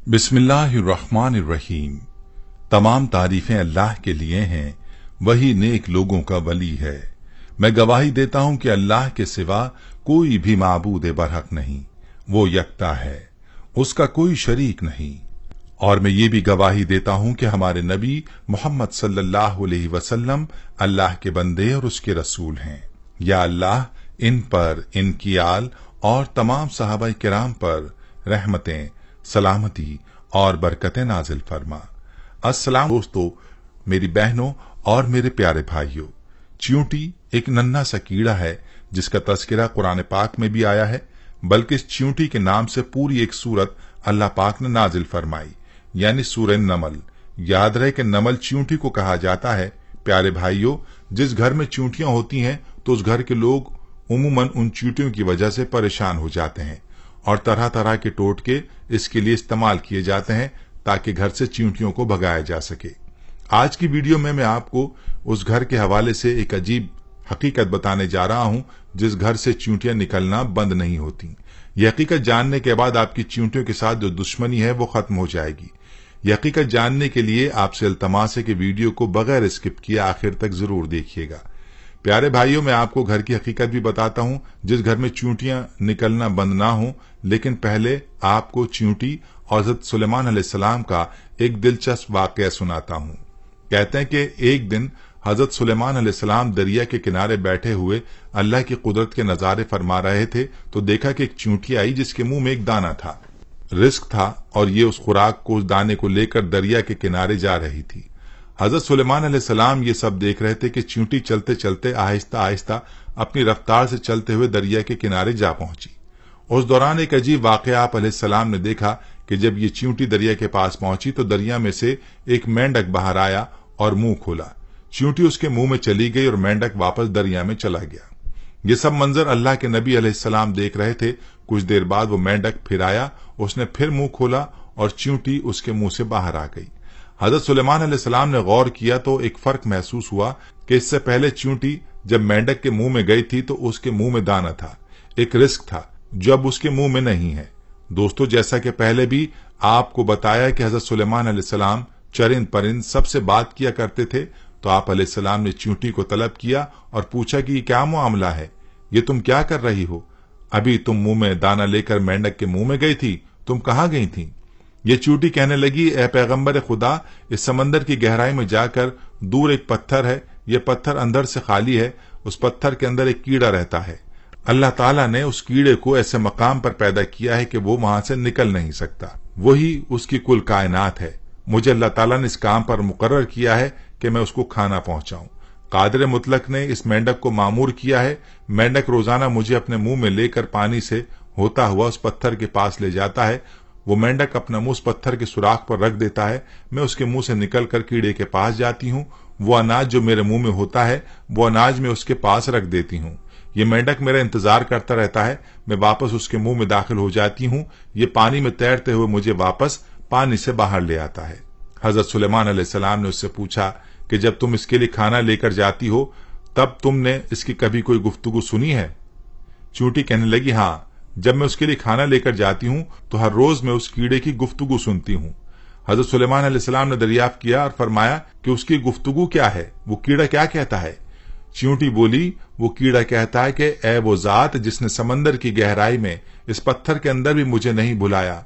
बिस्मिल्लाहिर्रहमानिर्रहीम। तमाम तारीफें अल्लाह के लिए हैं, वही नेक लोगों का वली है। मैं गवाही देता हूं कि अल्लाह के सिवा कोई भी माबूद बरहक नहीं, वो यकता है, उसका कोई शरीक नहीं। और मैं ये भी गवाही देता हूं कि हमारे नबी मोहम्मद सल्लल्लाहु अलैहि वसल्लम अल्लाह के बंदे और उसके रसूल हैं। या अल्लाह इन पर, इनकी आल और तमाम सहाबा किराम पर रहमतें, सलामती और बरकतें नाजिल फरमा। अस्सलाम दोस्तों, मेरी बहनों और मेरे प्यारे भाइयों, चींटी एक नन्हा सा कीड़ा है जिसका तस्करा कुरान पाक में भी आया है, बल्कि इस चींटी के नाम से पूरी एक सूरत अल्लाह पाक ने नाजिल फरमाई, यानी सूरह नमल। याद रहे कि नमल चींटी को कहा जाता है। प्यारे भाइयों, जिस घर में चींटियां होती हैं तो उस घर के लोग उमूमन उन चींटियों की वजह से परेशान हो जाते हैं और तरह तरह के टोटके इसके लिए इस्तेमाल किए जाते हैं ताकि घर से चींटियों को भगाया जा सके। आज की वीडियो में मैं आपको उस घर के हवाले से एक अजीब हकीकत बताने जा रहा हूं जिस घर से चींटियां निकलना बंद नहीं होती। यह हकीकत जानने के बाद आपकी चींटियों के साथ जो दुश्मनी है वो खत्म हो जाएगी। यह हकीकत जानने के लिए आपसे इल्तमास है कि वीडियो को बगैर स्किप किए आखिर तक जरूर देखिएगा। प्यारे भाइयों, मैं आपको घर की हकीकत भी बताता हूं जिस घर में चींटियां निकलना बंद ना हो, लेकिन पहले आपको चींटी और हज़रत सुलेमान अलैहिस्सलाम का एक दिलचस्प वाकया सुनाता हूं। कहते हैं कि एक दिन हज़रत सुलेमान अलैहिस्सलाम दरिया के किनारे बैठे हुए अल्लाह की कुदरत के नजारे फरमा रहे थे तो देखा कि एक चींटी आई जिसके मुंह में एक दाना था। रिस्क था और ये उस खुराक को, उस दाने को लेकर दरिया के किनारे जा रही थी। हजरत सुलेमान अलैहिस्सलाम ये सब देख रहे थे कि चींटी चलते चलते आहिस्ता आहिस्ता अपनी रफ्तार से चलते हुए दरिया के किनारे जा पहुंची। उस दौरान एक अजीब वाकया आप अलैहिस्सलाम ने देखा कि जब ये चींटी दरिया के पास पहुंची तो दरिया में से एक मेंढक बाहर आया और मुंह खोला। चींटी उसके मुंह में चली गई और मेंढक वापस दरिया में चला गया। ये सब मंजर अल्लाह के नबी अलैहिस्सलाम देख रहे थे। कुछ देर बाद वो मेंढक फिर आया, उसने फिर मुंह खोला और चींटी उसके मुंह से बाहर आ गई। हजरत सुलेमान अलैहिस्सलाम ने गौर किया तो एक फर्क महसूस हुआ कि इससे पहले चींटी जब मेंढक के मुंह में गई थी तो उसके मुंह में दाना था, एक रिस्क था जो अब उसके मुंह में नहीं है। दोस्तों, जैसा कि पहले भी आपको बताया कि हजरत सुलेमान अलैहिस्सलाम चरिंद परिंद सबसे बात किया करते थे, तो आप अलैहिस्सलाम ने चींटी को तलब किया और पूछा कि ये क्या मामला है, ये तुम क्या कर रही हो? अभी तुम मुंह में दाना लेकर मेंढक के मुंह में गई थी, तुम कहाँ गई थी? ये चींटी कहने लगी, ए पैगंबर खुदा, इस समंदर की गहराई में जाकर दूर एक पत्थर है, ये पत्थर अंदर से खाली है, उस पत्थर के अंदर एक कीड़ा रहता है। अल्लाह ताला ने उस कीड़े को ऐसे मकाम पर पैदा किया है कि वो वहां से निकल नहीं सकता, वही उसकी कुल कायनात है। मुझे अल्लाह ताला ने इस काम पर मुकर्रर किया है कि मैं उसको खाना पहुंचाऊं। कादिर मुतलक ने इस मेंढक को मामूर किया है। मेंढक रोजाना मुझे अपने मुंह में लेकर पानी से होता हुआ उस पत्थर के पास ले जाता है। वो मेंढक अपना मुंह उस पत्थर के सुराख पर रख देता है। मैं उसके मुंह से निकलकर कीड़े के पास जाती हूँ। वो अनाज जो मेरे मुंह में होता है वो अनाज में उसके पास रख देती हूँ। ये मेंढक मेरा इंतजार करता रहता है। मैं वापस उसके मुंह में दाखिल हो जाती हूँ। ये पानी में तैरते हुए मुझे वापस पानी से बाहर ले आता है। हजरत सुलेमान अलैहिस्सलाम ने उससे पूछा कि जब तुम इसके लिए खाना लेकर जाती हो तब तुमने इसकी कभी कोई गुफ्तगू सुनी है? चींटी कहने लगी, हाँ, जब मैं उसके लिए खाना लेकर जाती हूँ तो हर रोज मैं उस कीड़े की गुफ्तगू सुनती हूँ। हजरत सुलेमान अलैहिस्सलाम ने दरियाफ्त किया और फरमाया कि उसकी गुफ्तगू क्या है, वो कीड़ा क्या कहता है? चींटी बोली, वो कीड़ा कहता है कि ए वो जात जिसने समंदर की गहराई में इस पत्थर के अंदर भी मुझे नहीं भुलाया,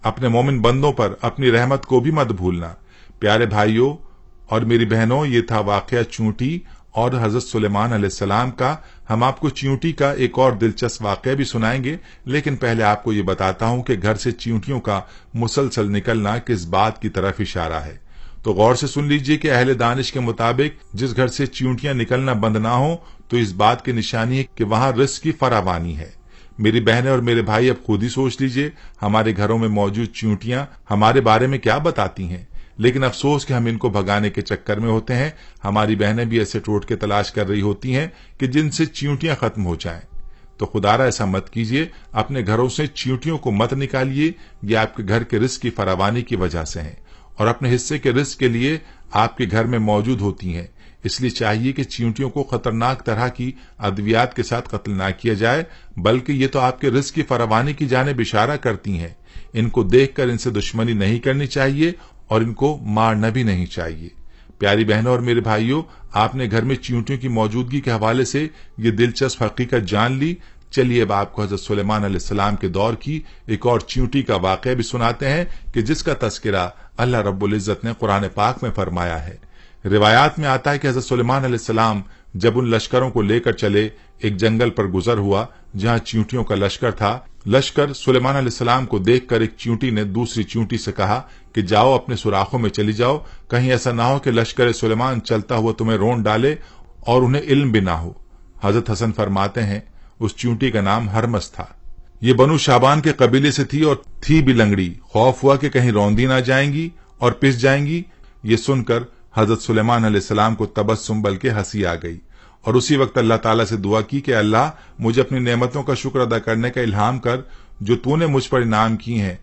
अपने मोमिन बंदों पर अपनी रहमत को भी मत भूलना। प्यारे भाइयों और मेरी बहनों, ये था वाकया चींटी और हजरत सुलेमान अलैहिस्सलाम का। हम आपको चींटी का एक और दिलचस्प वाकया भी सुनाएंगे, लेकिन पहले आपको ये बताता हूं कि घर से चींटियों का मुसलसल निकलना किस बात की तरफ इशारा है। तो गौर से सुन लीजिए कि अहले दानिश के मुताबिक जिस घर से चींटियां निकलना बंद ना हो तो इस बात की निशानी है कि वहां रिस्क की फरावानी है। मेरी बहनें और मेरे भाई, अब खुद ही सोच लीजिए हमारे घरों में मौजूद चींटियां हमारे बारे में क्या बताती हैं। लेकिन अफसोस कि हम इनको भगाने के चक्कर में होते हैं। हमारी बहनें भी ऐसे टोटके तलाश कर रही होती हैं कि जिनसे चींटियां खत्म हो जाएं। तो खुदारा ऐसा मत कीजिए, अपने घरों से चींटियों को मत निकालिए। ये आपके घर के रिस्क की फरावानी की वजह से है और अपने हिस्से के रिस्क के लिए आपके घर में मौजूद होती हैं। इसलिए चाहिए कि चींटियों को खतरनाक तरह की अद्वियात के साथ कत्ल ना किया जाए, बल्कि ये तो आपके रिस्क की फरावानी की जानिब इशारा करती हैं। इनको देखकर इनसे दुश्मनी नहीं करनी चाहिए और इनको मारना भी नहीं चाहिए। प्यारी बहनों और मेरे भाइयों, आपने घर में चींटियों की मौजूदगी के हवाले से ये दिलचस्प हकीकत जान ली। चलिए अब आपको हजरत सुलेमान अलैहिस्सलाम के दौर की एक और चींटी का वाकया भी सुनाते हैं कि जिसका तस्करा अल्लाह रब्बुल इज्जत ने कुरान पाक में फरमाया है। रिवायात में आता है कि हजरत सुलेमान अलैहिस्सलाम जब उन लश्करों को लेकर चले, एक जंगल पर गुजर हुआ जहां चींटियों का लश्कर था। लश्कर सुलेमान अलैहिस्सलाम को देखकर एक चींटी ने दूसरी चींटी से कहा कि जाओ अपने सुराखों में चली जाओ, कहीं ऐसा ना हो कि लश्कर सुलेमान चलता हुआ तुम्हें रोन डाले और उन्हें इल्म भी ना हो। हजरत हसन फरमाते हैं उस चींटी का नाम हरमस था। ये बनु शाबान के कबीले से थी और थी भी लंगड़ी। खौफ हुआ कि कहीं रौंदी ना जाएंगी और पिस जाएंगी। ये सुनकर हजरत सुलेमान अलैहिस्सलाम को तबस्सुम बल्कि हंसी आ गई और उसी वक्त अल्लाह ताला से दुआ की कि अल्लाह मुझे अपनी नेमतों का शुक्र अदा करने का इल्हाम कर जो तूने मुझ पर इनाम की हैं,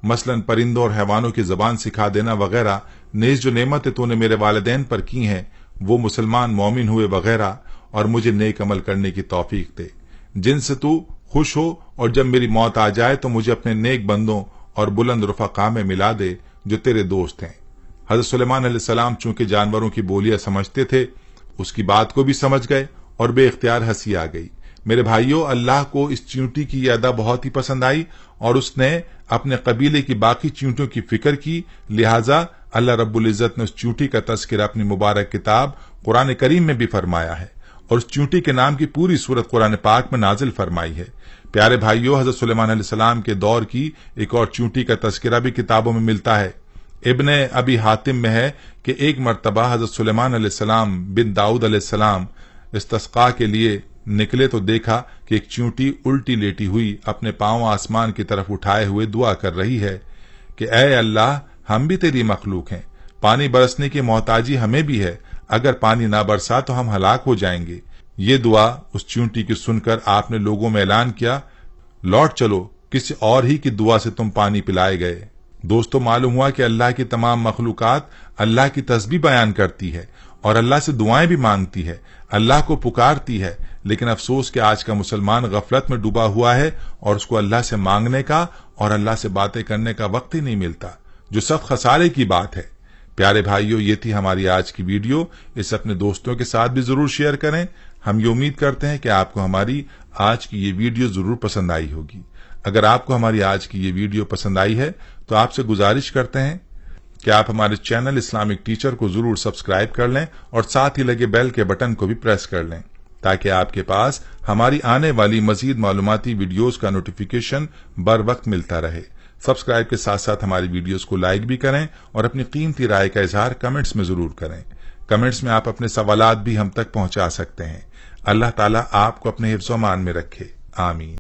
मसलन परिंदों और हैवानों की जबान सिखा देना वगैरह। नेज जो नेमतें तूने मेरे वालिदैन पर की हैं वो मुसलमान मोमिन हुए वगैरह, और मुझे नेक अमल करने की तौफीक दे जिनसे तू खुश हो, और जब मेरी मौत आ जाए तो मुझे अपने नेक बंदों और बुलंद रुफका में मिला दे जो तेरे दोस्त हैं। हजरत सुलेमान अलैहिस्सलाम चूंकि जानवरों की बोलियां समझते थे, उसकी बात को भी समझ गए और बेइख्तियार हंसी आ गई। मेरे भाइयों, अल्लाह को इस चींटी की यह अदा बहुत ही पसंद आई और उसने अपने कबीले की बाकी चींटियों की फिक्र की। लिहाजा अल्लाह रब्बुल इज्जत ने उस चींटी का तज़किरा अपनी मुबारक किताब कुरान करीम में भी फरमाया है और उस चींटी के नाम की पूरी सूरत कुरान पाक में नाजिल फरमाई है। प्यारे भाइयों, हजरत सुलेमान अलैहिस्सलाम के दौर की एक और चींटी का तज़किरा भी किताबों में मिलता है। इब्ने अबी हातिम में है कि एक मर्तबा हजरत सुलेमान अलैहिस्सलाम बिन दाऊद अलैहिस्सलाम इस्तिस्का के लिए निकले तो देखा कि एक चींटी उल्टी लेटी हुई अपने पांव आसमान की तरफ उठाए हुए दुआ कर रही है कि ऐ अल्लाह, हम भी तेरी मखलूक हैं, पानी बरसने की मोहताजी हमें भी है, अगर पानी ना बरसा तो हम हलाक हो जाएंगे। ये दुआ उस चींटी की सुनकर आपने लोगों में ऐलान किया, लौट चलो, किसी और ही की दुआ से तुम पानी पिलाए गए। दोस्तों, मालूम हुआ कि अल्लाह की तमाम मखलूकात अल्लाह की तस्बीह बयान करती है और अल्लाह से दुआएं भी मांगती है, अल्लाह को पुकारती है। लेकिन अफसोस कि आज का मुसलमान गफलत में डूबा हुआ है और उसको अल्लाह से मांगने का और अल्लाह से बातें करने का वक्त ही नहीं मिलता, जो सब खसारे की बात है। प्यारे भाइयों, ये थी हमारी आज की वीडियो। इसे अपने दोस्तों के साथ भी जरूर शेयर करें। हम ये उम्मीद करते हैं कि आपको हमारी आज की ये वीडियो जरूर पसंद आई होगी। अगर आपको हमारी आज की ये वीडियो पसंद आई है तो आपसे गुजारिश करते हैं कि आप हमारे चैनल इस्लामिक टीचर को जरूर सब्सक्राइब कर लें और साथ ही लगे बेल के बटन को भी प्रेस कर लें ताकि आपके पास हमारी आने वाली मजीद मालूमाती वीडियोस का नोटिफिकेशन बर वक्त मिलता रहे। सब्सक्राइब के साथ साथ हमारी वीडियोस को लाइक भी करें और अपनी कीमती राय का इजहार कमेंट्स में जरूर करें। कमेंट्स में आप अपने सवालात भी हम तक पहुंचा सकते हैं। अल्लाह ताला आपको अपने हिफ्ज़-ओ-मान में रखे। आमीन।